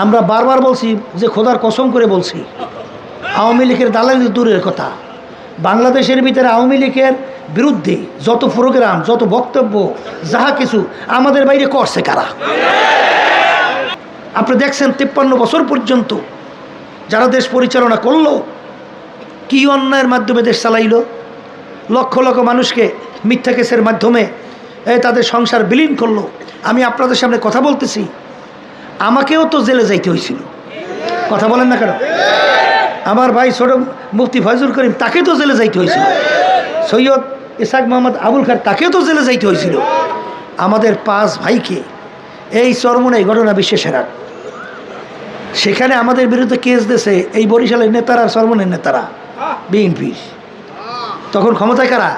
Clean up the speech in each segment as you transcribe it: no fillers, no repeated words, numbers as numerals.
আমরা বারবার বলছি যে খোদার কসম করে বলছি, আওয়ামী লীগের দালালি দূরের কথা, বাংলাদেশের ভিতরে আওয়ামী লীগের বিরুদ্ধে যত প্রোগ্রাম, যত বক্তব্য, যাহা কিছু আমাদের বাইরে করছে কারা? আপনি দেখছেন 53 বছর পর্যন্ত যারা দেশ পরিচালনা করলো, কি অন্যায়ের মাধ্যমে দেশ চালাইল, লক্ষ লক্ষ মানুষকে মিথ্যা কেসের মাধ্যমে তাদের সংসার বিলীন করলো। আমি আপনাদের সামনে কথা বলতেছি, আমাকেও তো জেলে যাইতে হয়েছিল, কথা বলেন না কেন? আমার ভাই ছোট মুফতি ফয়জুল করিম, তাকে তো জেলে যাইতে হয়েছিল। সৈয়দ ইসাক মোহাম্মদ আবুল খার, তাকেও তো জেলে যাইতে হয়েছিল। আমাদের 5 ভাইকে এই চরমনাই ঘটনা বিশ্বের আগ, সেখানে আমাদের বিরুদ্ধে কেস দিয়েছে এই বরিশালের নেতারা, চরমনের নেতারা, বিএনপি। তখন ক্ষমতায় কারা?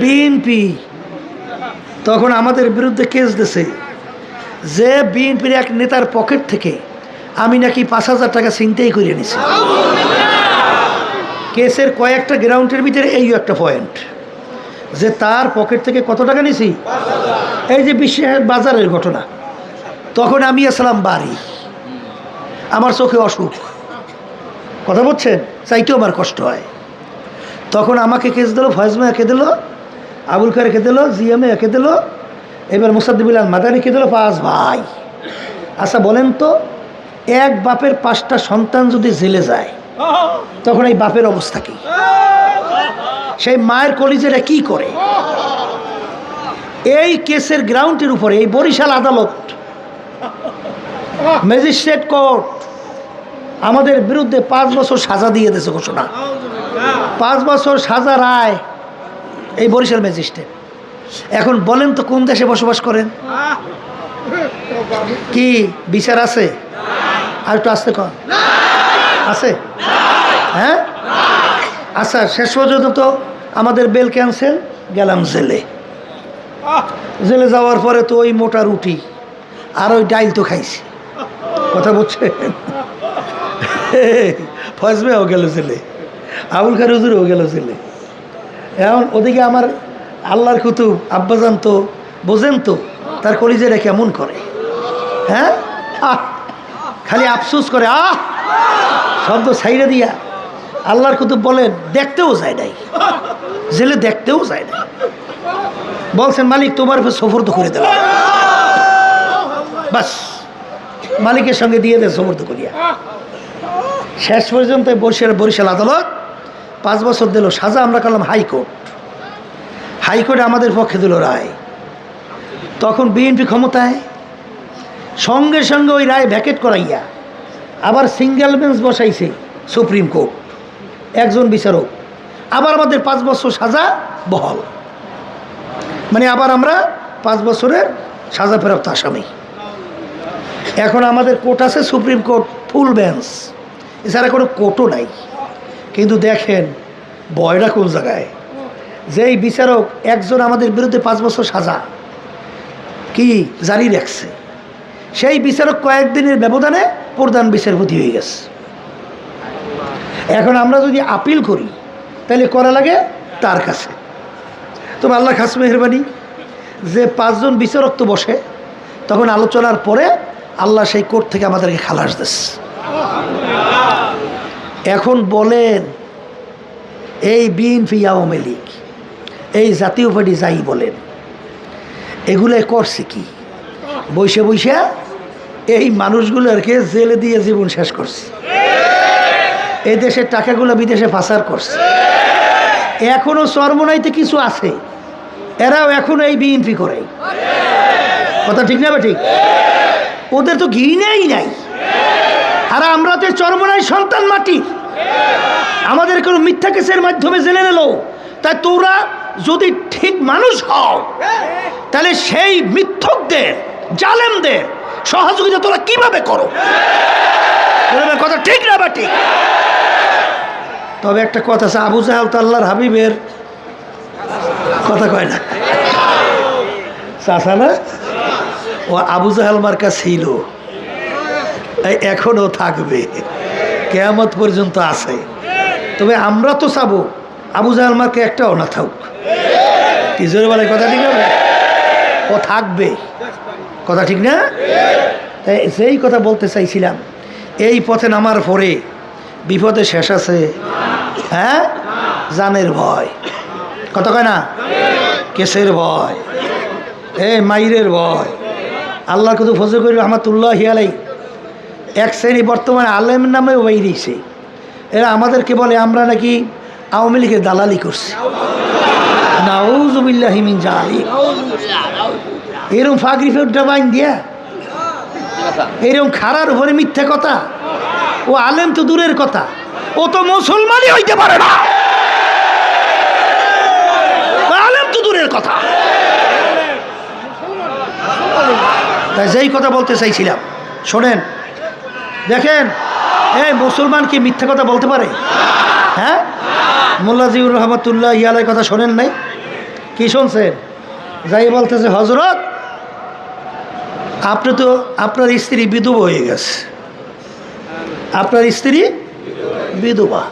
বিএনপি। তখন আমাদের বিরুদ্ধে কেস দিয়েছে যে বিএনপির এক নেতার পকেট থেকে আমি নাকি 5,000 টাকা ছিনতাই করে নিছি। কেসের কয়েকটা গ্রাউন্ডের ভিতরে এই একটা পয়েন্ট, যে তার পকেট থেকে কত টাকা নিছি। এই যে বিশ্বের বাজারের ঘটনা, তখন আমি আসলাম বাড়ি, আমার চোখে অসুখ, কথা বলছেন, চাইতেও আমার কষ্ট হয়। তখন আমাকে কেস দিল, ফয়জমা একে দিল, আবুল খার একে দিল, জিএমএ একে দিল, এবার মুসাদ্দিবুল মাদানি কে দিল, 5 ভাই। আচ্ছা বলেন তো, এক বাপের 5টা সন্তান যদি জেলে যায়, তখন এই বাপের অবস্থা কি? সেই মায়ের কলিজাটা কি করে? এই কেসের গ্রাউন্ডের উপরে এই বরিশাল আদালত, ম্যাজিস্ট্রেট কোর্ট আমাদের বিরুদ্ধে 5 বছর সাজা দিয়ে দিয়েছে ঘোষণা। 5 বছর সাজা রায় এই বরিশাল ম্যাজিস্ট্রেট। এখন বলেন তো কোন দেশে বসবাস করেন? কি বিচার আছে? আর একটু আসতে কর, আছে? হ্যাঁ, আচ্ছা, শেষ পর্যন্ত তো আমাদের বেল ক্যান্সেল, গেলাম জেলে। জেলে যাওয়ার পরে তো ওই মোটা রুটি আর ওই ডাইল তো খাইছি, কথা বলছেন। ফজমেও গেল জেলে, আবুল খার হুজুরও গেল জেলে। এখন ওদিকে আমার আল্লাহর কুতুব আব্বাজান তো বোঝেন তো তার কলিজাটা কেমন করে। হ্যাঁ, খালি আফসোস করে, শব্দ ছাইড়ে দিয়া। আল্লাহর কুতুব বলেন দেখতেও যায় নাই, জেলে দেখতেও যায় নাই। বলছেন মালিক তোমার উপর সফর্দ করে দিলাম, বাস মালিকের সঙ্গে দিয়ে দেয় সফর্দ করিয়া। শেষ পর্যন্ত বরিশাল আদালত 5 বছর দিল সাজা। আমরা করলাম হাইকোর্ট, হাইকোর্টে আমাদের পক্ষে দিল রায়। তখন বিএনপি ক্ষমতায়, সঙ্গে সঙ্গে ওই রায় ভ্যাকেট করাইয়া আবার সিঙ্গেল বেঞ্চ বসাইছে সুপ্রিম কোর্ট, একজন বিচারক। আবার আমাদের 5 বছর সাজা বহাল, মানে আবার আমরা 5 বছরের সাজা প্রাপ্ত আসামি। এখন আমাদের কোর্ট আছে সুপ্রিম কোর্ট, ফুল বেঞ্চ, এছাড়া কোনো কোর্টও নাই। কিন্তু দেখেন ভয়টা কোন জায়গায়, যেই বিচারক একজন আমাদের বিরুদ্ধে 5 বছর সাজা কি জারি রাখছে, সেই বিচারক কয়েকদিনের ব্যবধানে প্রধান বিচারপতি হয়ে গেছে। এখন আমরা যদি আপিল করি তাহলে করা লাগে তার কাছে। তবে আল্লাহ খাস মেহরবানি, যে 5 জন বিচারক তো বসে, তখন আলোচনার পরে আল্লাহ সেই কোর্ট থেকে আমাদেরকে খালাস দিচ্ছে। এখন বলেন এই বিএনপি, আওয়ামী লীগ, এই জাতীয় পার্টি যাই বলেন, এগুলো করছে কি? বৈশে বৈশে এই মানুষগুলোকে জেলে দিয়ে জীবন শেষ করছে। এই দেশের টাকাগুলো বিদেশে পাচার করছে। এখনো চরমনাইতে কিছু আছে, এরাও এখনো এই বিএনপি করে, কথা ঠিক না? ঠিক, ওদের তো ঘৃণাই নাই। আর আমরা তো চরমনাই সন্তান মাটি, আমাদের কোনো মিথ্যা কেসের মাধ্যমে জেলে নিল। তাই তোরা যদি ঠিক মানুষ হও, তাহলে সেই মিথ্যকদের, জালেমদের সহযোগিতা তোরা কিভাবে করো? কথা ঠিক না বা ঠিক? তবে একটা কথা আছে, আবু জাহেল তো আল্লাহর হাবিবের কথা কয় না, চাচা না? ও আবু জাহেল মার্কা ছিল, এখনো থাকবে, কিয়ামত পর্যন্ত আছে। তবে আমরা তো চাবো আবু জাহেল মার্কা একটাও না থাকুক। কি জোরে বলে, কথা ঠিক হবে? ও থাকবে, কথা ঠিক না? যেই কথা বলতে চাইছিলাম, এই পথে নামার পরে বিপদে শেষ আছে? হ্যাঁ, জানের ভয়, কথা কয় না, কেসের ভয়, মাইরের ভয়। আল্লাহ কত ফজল করি রহমাতুল্লাহ আলাই এক শ্রেণী বর্তমানে আলেম নামেও বাইরেছে, এরা আমাদেরকে বলে আমরা নাকি আওয়ামী লীগের দালালি করছি। নাউযুবিল্লাহি মিন যালিক। এরকম ফাগরি ফেরটা বাইন দিয়া, এরকম খারার উপরে মিথ্যে কথা। ও আলেম তো দূরের কথা, ও তো মুসলমানই হইতে পারে না। আলেম তো দূরের কথা। তাই যেই কথা বলতে চাইছিলাম, শোনেন, দেখেন, এই মুসলমান কি মিথ্যা কথা বলতে পারে? হ্যাঁ, মোল্লা জিউর রহমতুল্লাহ ইয়ালের কথা শোনেন নাই? কি শুনছেন? যাই বলতেছে, হজরত আপনি তো আপনার স্ত্রী বিধবা হয়ে গেছে, আপনার স্ত্রী বিধবা।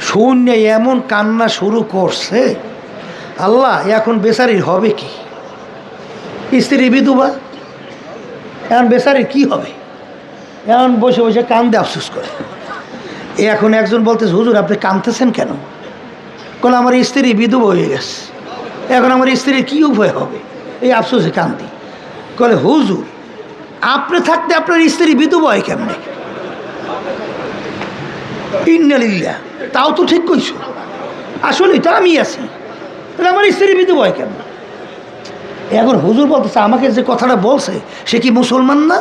শূন্য এমন কান্না শুরু করছে, আল্লাহ এখন বেচারির হবে কি? স্ত্রী বিধবা, এখন বেচারির কি হবে? এখন বসে বসে কান্দে আফসোস করে। এখন একজন বলতেছে, হুজুর আপনি কাঁদতেছেন কেন? বলে আমার স্ত্রী বিধবা হয়ে গেছে, এখন আমার স্ত্রীর কি উপায় হবে, এই আফসোসে কান্দি। বলে হুজুর আপনি থাকতে আপনার স্ত্রী বিধবা হয় কেমনে? ইন্নালিল্লাহ, তাও তো ঠিক কইছো, আসলে তো আমি আছি, তাহলে আমার স্ত্রী বিধবা হয় কেমন? এখন হুজুর বলতেছে, আমাকে যে কথাটা বলছে সে কি মুসলমান না?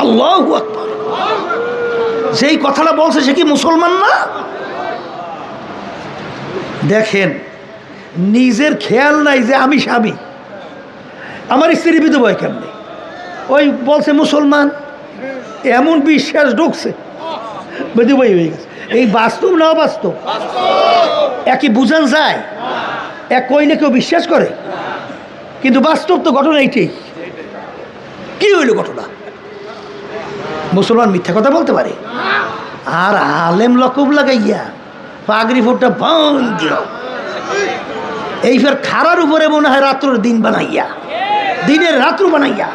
আল্লাহু আকবার। যেই কথাটা বলছে সে কি মুসলমান না? দেখেন, নিজের খেয়াল নাই যে আমি স্বামী, আমার স্ত্রী বিধবা হয় কেমনে? ওই বলছে মুসলমান, এমন বিশ্বাস ঢুকছে বিধবাই হয়ে গেছে। এই বাস্তব না অবাস্তব? একই বুঝান যায়, এক কইলে কেউ বিশ্বাস করে, কিন্তু বাস্তব তো ঘটনা এইটাই। কি হইল ঘটনা? মুসলমান মিথ্যা কথা বলতে পারে? আর আলেম লকব লাগাইয়া পাগড়ি ফোরটা বন্ধ, এই ফের খারার উপরে মনে হয় রাত্রের দিন বানাইয়া, দিনের রাত্র বানাইয়া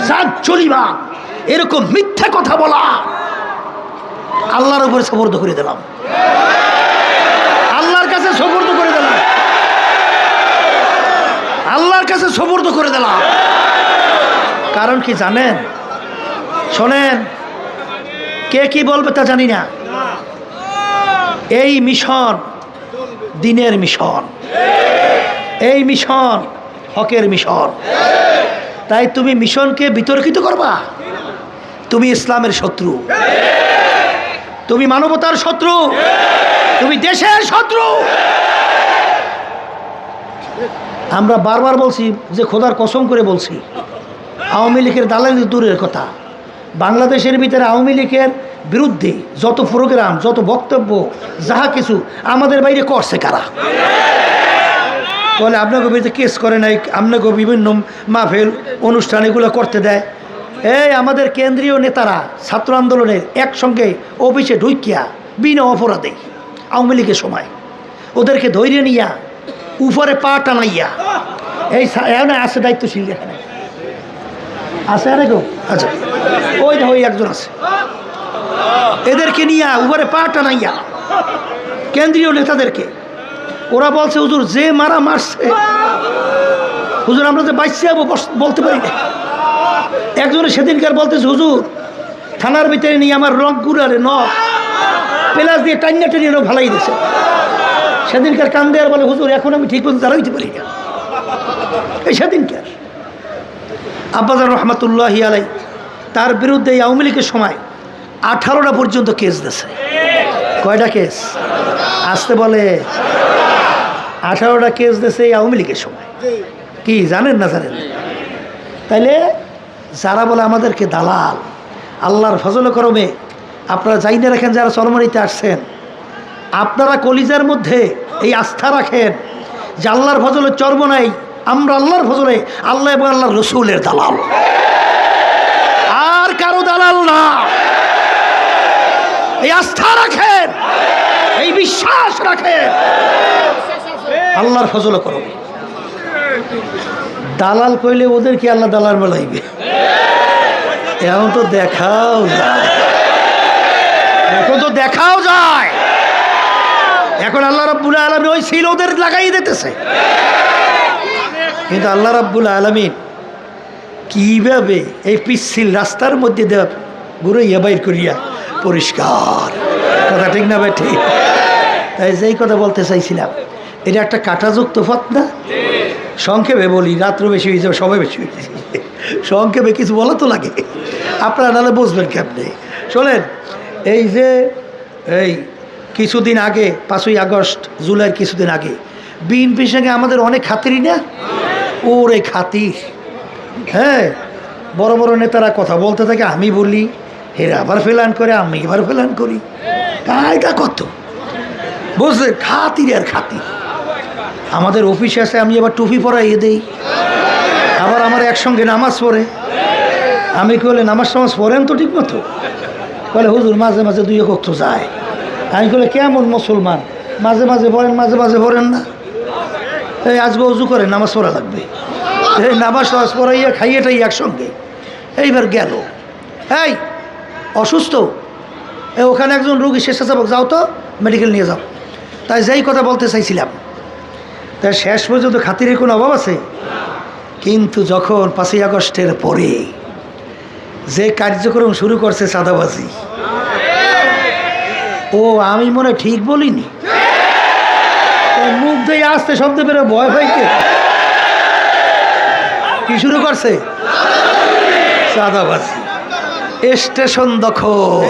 সাত চলিবা, এরকম মিথ্যা কথা বলা আল্লাহর উপরে সবর্দ করে দিলাম, আল্লাহর কাছে সবর্দ করে দিলাম, আল্লাহর কাছে সবর্দ করে দিলাম। কারণ কি জানেন? শোনেন, কে কি বলবে তা জানি না, এই মিশন দিনের মিশন, এই মিশন হকের মিশন। তাই তুমি মিশনকে বিতর্কিত করবা? তুমি ইসলামের শত্রু, তুমি মানবতার শত্রু, তুমি দেশের শত্রু। আমরা বারবার বলছি যে খোদার কসম করে বলছি, আওয়ামী লীগের দালালি দূরের কথা, বাংলাদেশের ভিতরে আওয়ামী লীগের বিরুদ্ধে যত প্রোগ্রাম, যত বক্তব্য, যাহা কিছু আমাদের বাইরে করছে কারা? বলে আপনাকে বিরুদ্ধে কেস করে নাই, আপনাকে বিভিন্ন মাহফিল অনুষ্ঠান এগুলো করতে দেয়। এই আমাদের কেন্দ্রীয় নেতারা ছাত্র আন্দোলনের একসঙ্গে অফিসে ঢুকিয়া বিনা অপরাধে আওয়ামী লীগের সময় ওদেরকে ধৈর্য নিয়া উপরে পা টানাইয়া, এই আছে দায়িত্বশীল, এখানে আছে আর কেউ? আচ্ছা, ওই একজন আছে, এদেরকে নিয়ে উপরে পা টানাইয়া কেন্দ্রীয় নেতাদেরকে, ওরা বলছে হুজুর যে মারা মারছে হুজুর আমরা যে বাইসে যাবো বলতে পারি না। একজনে সেদিনকার বলতেছে, হুজুর থানার ভিতরে নিয়ে আমার রক গুড়ারে নখ পেলাস দিয়ে টাইনা টেনে ভালাই দিয়েছে। সেদিনকার কান্দে আর বলে, হুজুর এখন আমি ঠিক মতো দাঁড়াইতে পারি না। এই সেদিনকার আব্বাজান রহমাতুল্লাহি আলাই তার বিরুদ্ধে এই আওয়ামী লীগের সময় 18টা পর্যন্ত কেস দিয়েছে। কয়টা কেস? আসতে বলে 18টা কেস দিয়েছে এই আওয়ামী লীগের সময়। কি জানেন না জানেন? তাইলে যারা বলে আমাদেরকে দালাল, আল্লাহর ফজল করমে আপনারা যাই না রাখেন, যারা চরমনিতে আসছেন, আপনারা কলিজার মধ্যে এই আস্থা রাখেন যে আল্লাহর ফজলে চর্ম নাই, আমরা আল্লাহর ফজলে আল্লাহ এবং আল্লাহর রসুলের দালাল, আর কারো দালাল না। এই আস্থা রাখেন, এই বিশ্বাস রাখেন, আল্লাহর ফজল করবে। দালাল কইলে ওদের কি আল্লাহ দালাল বলাইবে? এখন তো দেখাও যায়, এখন তো দেখাও যায়। এখন আল্লাহ রাব্বুল আলামিন ওই সিল ওদের লাগাই দিতেছে। কিন্তু আল্লাহ রাব্বুল আলামিন কিভাবে এই পিচ্ছিল রাস্তার মধ্যে দেওয়া ঘুরাইয়া বাইর করিয়া পরিষ্কার, কথা ঠিক না ভাই? ঠিক। তাই যেই কথা বলতে চাইছিলাম, এটা একটা কাঁটাযুক্ত পথ না? সংক্ষেপে বলি, রাত্র বেশি হয়ে যাবে, সবাই বেশি হয়ে যাবে, সংক্ষেপে কিছু বলা তো লাগে, আপনারা নাহলে বুঝবেন কেমনে। শোনেন, এই যে এই কিছুদিন আগে 5ই আগস্ট, জুলাইয়ের কিছুদিন আগে বিএনপির সঙ্গে আমাদের অনেক খাতিরই না? ওরে খাতির, হ্যাঁ, বড় বড় নেতারা কথা বলতে থাকে, আমি বলি, হেরা আবার ফেলান করে, আমি এবার ফেলান করি, কায়দা কত বুঝলেন? খাতির আর খাতির। আমাদের অফিসে আসে, আমি আবার টুপি পরাইয়ে দেই, আবার আমার একসঙ্গে নামাজ পড়ে। আমি কি বলে, নামাজ পড়েন তো ঠিক মতো? বলে হুজুর মাঝে মাঝে 2 একক তো যায়। আমি বলে কেমন মুসলমান, মাঝে মাঝে পড়েন, মাঝে মাঝে পড়েন না? এই আজকে উজু করে নামাজ পড়া লাগবে, এই নামাজ পড়াইয়া খাইয়েটাই একসঙ্গে। এইবার গেল, এই অসুস্থ, ওখানে একজন রুগী স্বেচ্ছাসেবক, যাও তো মেডিকেল নিয়ে যাও। তাই যেই কথা বলতে চাইছিলাম, তাই শেষ পর্যন্ত খাতিরের কোনো অভাব আছে? কিন্তু যখন 5ই আগস্টের পরে যে কার্যক্রম শুরু করছে চাঁদাবাজি, ও আমি মনে ঠিক বলিনি, মুখ দিয়ে আসতে শব্দ বেরো, ভয় পাইতে কি শুরু করছে? চাঁদাবাজি, স্টেশন দখল,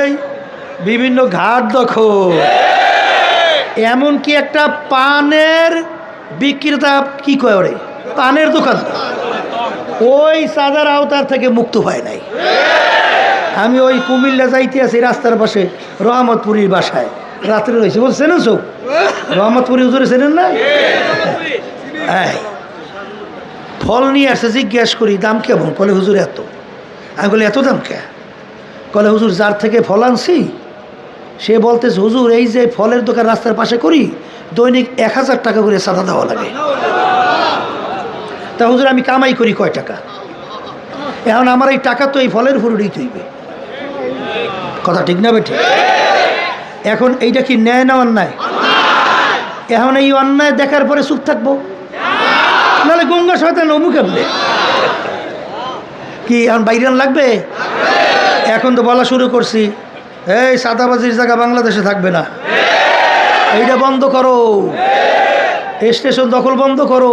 এই বিভিন্ন ঘাট দখল, এমনকি একটা পানের বিক্রেতা, কি কয় ওরে, পানের দোকান, ওই চাঁদার আওতার থেকে মুক্ত হয় নাই। আমি ওই কুমিল্লা যাইতে আছি, রাস্তার পাশে রহমতপুরীর বাসায় রাত্রে রয়েছে, বলছেন সব রহমতপুরি হুজুরে চেনেন না? ফল নিয়ে আসছে, জিজ্ঞাসা করি দাম কেমন? বলে হুজুর এত। আমি বলি এত দাম কে? বলে হুজুর যার থেকে ফল আনছি সে বলতেছে, হুজুর এই যে ফলের দোকান রাস্তার পাশে করি, দৈনিক 1000 টাকা করে চাঁদা দেওয়া লাগে। তা হুজুর আমি কামাই করি কয় টাকা? এখন আমার এই টাকা তো এই ফলের উপর দিতে হইবে, কথা ঠিক না বেঠে? এখন এইটা কি ন্যায় না অন্যায়? এখন এই অন্যায় দেখার পরে চুপ থাকবো? নাহলে গঙ্গা শয়তান অমুকে বলে কি এখন বাইরান লাগবে? এখন তো বলা শুরু করছি, এই চাঁদাবাজির জায়গা বাংলাদেশে থাকবে না, এইটা বন্ধ করো, স্টেশন দখল বন্ধ করো,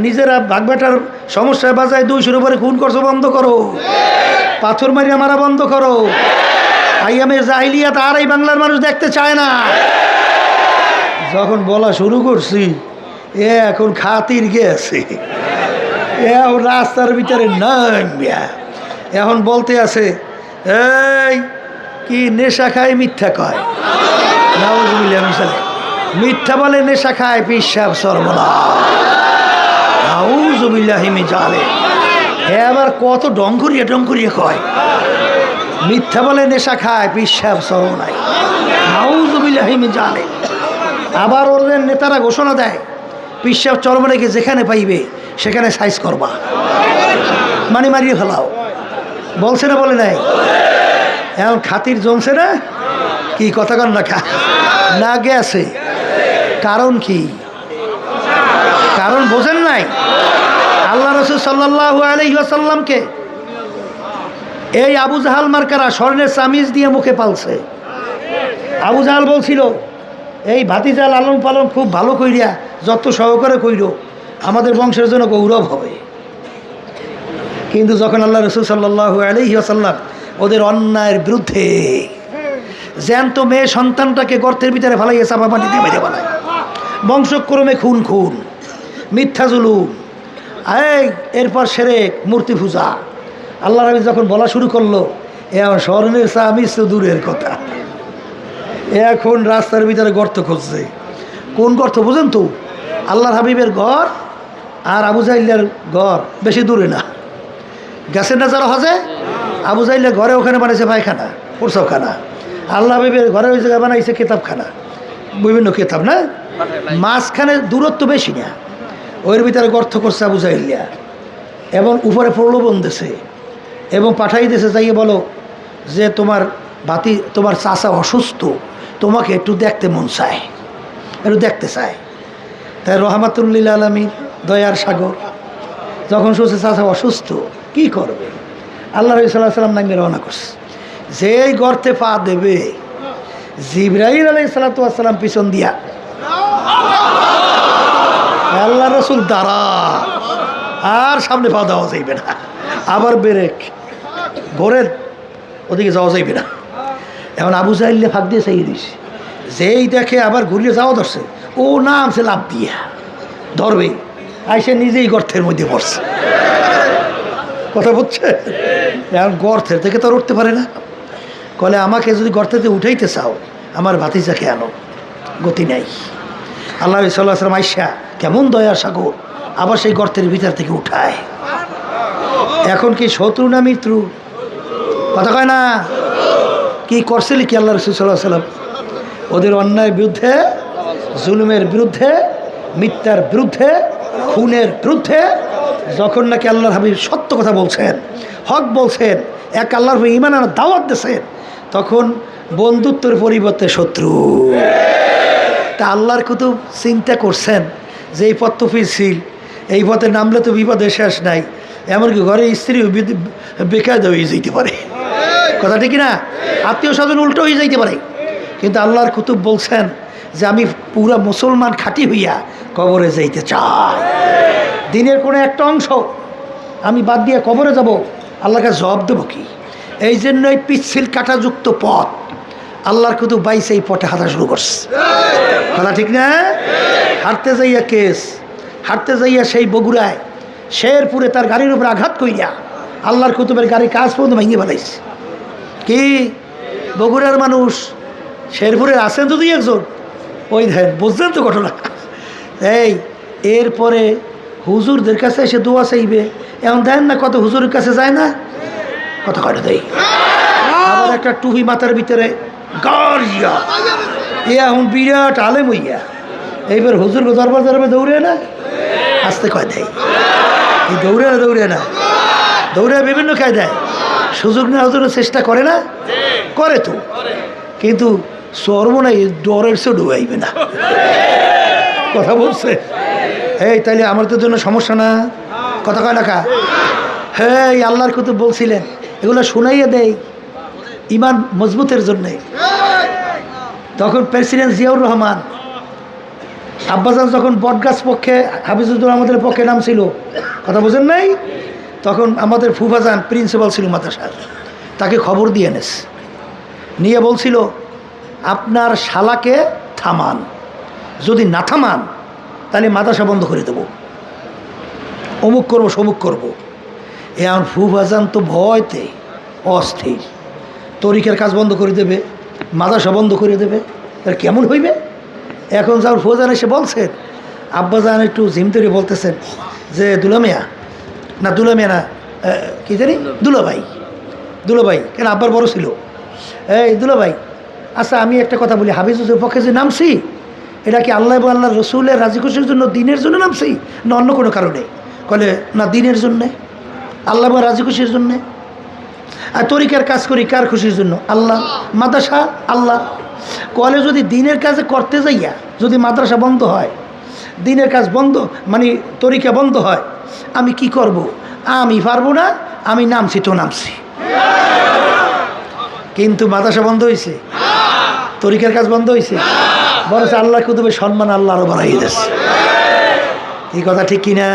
নিজেরা ভাগবাটার সমস্যায় বাজায় 200-এর উপরে খুন করছো, বন্ধ করো, পাথর মারিয়া মারা বন্ধ করো, আইয়ামে জাহিলিয়াত আর এই বাংলার মানুষ দেখতে চায় না। যখন বলা শুরু করছি, এখন খাতির গেছে, এখন রাস্তার ভিতরে নামিয়া এখন বলতে আছে, এই কি নেশা খায় মিথ্যা কয়, নাউজুবিল্লাহ মিসালে, মিথ্যা বলে নেশা খায়, পিসাব সর্বনাশ, নাউজুবিল্লাহ মিজালে। আবার কত ডঙ্করিয়া কয়, মিথ্যা বলে নেশা খায়, পিসাব সর্বনাশ, নাউজুবিল্লাহ মিজালে। আবার ওদের নেতারা ঘোষণা দেয়, পিসাব চরমনাইকে যেখানে পাইবে সেখানে সাইজ করবা, মানে মারিয়ে ফেলাও। বলছে না বলে নাই? এখন খাতির জমছে না? কি কথা কন না গেছে? কারণ কি? কারণ বোঝেন নাই? আল্লাহ রাসূল সাল্লাল্লাহু আলাইহি ওয়াসাল্লামকে এই আবু জাহাল মার্কারা স্বর্ণের চামিজ দিয়ে মুখে পালছে। আবু জাহাল বলছিল, এই ভাতিজা লালন পালন খুব ভালো কইরা যত সহকারে কইর, আমাদের বংশের জন্য গৌরব হবে। কিন্তু যখন আল্লাহ রাসূল সাল্লাল্লাহু আলাইহি ওয়াসাল্লাম ওদের অন্যায়ের বিরুদ্ধে জ্যান্ত মেয়ে সন্তানটাকে গর্তের ভিতরে ফেলাইয়ে চাপা পানি দিয়ে মেরে ফেলায়, বংশক্রমে খুন, মিথ্যা জুলুম, এরপর শিরক, মূর্তি পূজা। আল্লাহ নবী যখন বলা শুরু করলো, এখন স্বর্ণের চামিজ তো দূরের কথা, এখন রাস্তার ভিতরে গর্ত খুঁজছে। কোন গর্ত বোঝেন তো? আল্লাহর হাবিবের ঘর আর আবু জাহিলের ঘর বেশি দূরে না, গেছেন না যারা হজে? আবু জাহিলের ঘরে ওখানে বানাইছে পায়খানা, প্রসাবখানা, আল্লাহ হাবিবের ঘরে ওই জায়গায় বানাইছে কেতাবখানা, বিভিন্ন কেতাব না, মাঝখানে দূরত্ব বেশি না, ওর ভিতরে গর্ত করছে আবু জাহিলিয়া। এবং উপরে প্রলোভন দিছে এবং পাঠাই দিয়েছে, যাইয়ে বলো যে তোমার বাতি তোমার চাচা অসুস্থ, তোমাকে একটু দেখতে মন চায়, একটু দেখতে চায়। তাই রহমাতুল্লিল আলামিন দয়ার সাগর যখন শুনছে চাচা অসুস্থ, কি করবে, আল্লাহ নবী সাল্লাল্লাহু আলাইহি ওয়াসাল্লাম নামে রওনা করছে। যেই গর্তে পা দেবে, জিবরাইল আলাইহিস সালাতু ওয়াস সালাম পিছন দিয়া, আল্লাহ রসুল দাঁড়া, আর সামনে পা দেওয়া যাইবে না, আবার ব্রেক, ঘোরের ওদিকে যাওয়া যাইবে না। এখন আবু জাহিল ফাঁক দিয়ে চাইয়ে দিস, যেই দেখে আবার ঘুরিয়ে যাওয়া ধরছে, ও নামছে লাভ দিয়া ধরবে, আইসে নিজেই গর্তের মধ্যে পড়ছে। কথা বুঝছে? এখন গর্তের থেকে তো আর উঠতে পারে না। কলে আমাকে যদি গর্তেতে উঠাইতে চাও, আমার ভাতিজাকে আনো, গতি নাই। আল্লাহ সাল্লাল্লাহু আলাইহি ওয়াসাল্লাম আইসা কেমন দয়ার সাগর, আবার সেই গর্তের ভিতর থেকে উঠায়। এখন কি শত্রু না মিত্র? কথা কয় না? কি করছিল কি আল্লাহ রাসূল সাল্লাল্লাহু আলাইহি ওয়াসাল্লাম? ওদের অন্যায়ের বিরুদ্ধে, জুলুমের বিরুদ্ধে, মিথ্যার বিরুদ্ধে, খুনের বিরুদ্ধে যখন নাকি আল্লাহর হাবিব সত্য কথা বলছেন, হক বলছেন, এক আল্লাহর ঈমান আনার দাওয়াত দিয়েছেন, তখন বন্ধুত্বের পরিবর্তে শত্রু। তা আল্লাহর কুতুব চিন্তা করছেন যে এই পথ তো পিছিল, এই পথে নামলে তো বিপদের শেষ নাই, এমনকি ঘরে স্ত্রী বেকায়দা হয়ে যেতে পারে। কথা ঠিক না? আত্মীয় স্বজন উল্টো হয়ে যাইতে পারে। কিন্তু আল্লাহর কুতুব বলছেন যে আমি পুরা মুসলমান খাঁটি হইয়া কবরে যাইতে চাই। দিনের কোনো একটা অংশ আমি বাদ দিয়ে কবরে যাব, আল্লাহকে জবাব দেবো কি? এই জন্যই পিচ্ছিল কাঁটাযুক্ত পথ আল্লাহর কুতুব বাইসে এই পথে হাঁটা শুরু করছে। কথা ঠিক না? হাঁটতে যাইয়া কেস, হাঁটতে যাইয়া সেই বগুড়ায় শেরপুরে তার গাড়ির উপরে আঘাত করিয়া আল্লাহর কুতুবের গাড়ি কাজ পর্যন্ত ভেঙে ফেলাইছে। কি বগুড়ার মানুষ, শেরপুরের আছেন তো দুই একজন, ওই দেন বুঝলেন তো ঘটনা। এই এরপরে হুজুরদের কাছে এসে দোয়া চাইবে, এমন দেন না কত হুজুরের কাছে যায় না, কত কয়টা দেয়। আবার একটা টুপি মাথার ভিতরে গাড়িয়া, এ এখন বিরাট আলেম হইয়া এইবার হুজুর দরবার দরবার দৌড়ে না, আসতে কয় দেয়। এই দৌড়ে না, দৌড়ে না, দৌড়ে বিভিন্ন খায় দেয়, সুযোগ নেওয়ার জন্য চেষ্টা করে না, করে তো, কিন্তু সর্বনাই ডরের সে ডুবাইবে না। কথা বলছে? এই তাইলে আমার তো জন্য সমস্যা না, কথা কয় না কা? হ্যাঁ, আল্লাহর কুতুব বলছিলেন এগুলো শুনাইয়া দেয় ইমান মজবুতের জন্যে। তখন প্রেসিডেন্ট জিয়াউর রহমান আব্বাজান যখন বটগাছ পক্ষে হাফিজুর রহমানের পক্ষে নাম ছিল, কথা বোঝেন নাই, তখন আমাদের ফুফাজান প্রিন্সিপাল ছিল মাদ্রাসার, তাকে খবর দিয়ে এনেছে, নিয়ে বলছিল আপনার শালাকে থামান, যদি না থামান তাহলে মাদ্রাসা বন্ধ করে দেবো, অমুক করবো সমুক করবো। এখন ফুফাজান তো ভয়তে অস্থির, তরিকের কাজ বন্ধ করে দেবে, মাদ্রাসা বন্ধ করে দেবে, তার কেমন হইবে? এখন যার ফুফাজান এসে বলছেন, আব্বাজান একটু ঝিমতরি বলতেছেন যে দুলামিয়া না, দুলামিয়া না, কী জানি, দুলাভাই, দুলাভাই কেন আব্বার বড় ছিল, এই দুলাভাই, আচ্ছা আমি একটা কথা বলি, হাফিজুর পক্ষে যে নামছি এটা কি আল্লাহ এবং আল্লাহ রসুলের রাজি খুশির জন্য, দিনের জন্য নামছি না অন্য কোনো কারণে? কলে না, দিনের জন্যে, আল্লাহ এবং রাজি খুশির জন্যে। আর তরিকার কাজ করি কার খুশির জন্য? আল্লাহ। মাদ্রাসা আল্লাহ। কলে যদি দিনের কাজে করতে যাইয়া যদি মাদ্রাসা বন্ধ হয়, দিনের কাজ বন্ধ মানে তরিকা বন্ধ হয়, আমি কি করব? আমি পারবো না, আমি নামছি তো নামছি। কিন্তু মাদ্রাসা বন্ধ হয়েছে, তরিকার কাজ বন্ধ হয়েছে, বরং আল্লাহ কুতুবের সম্মান আল্লাহ আরো বাড়াই দিয়েছে। এই কথা ঠিক কিনা?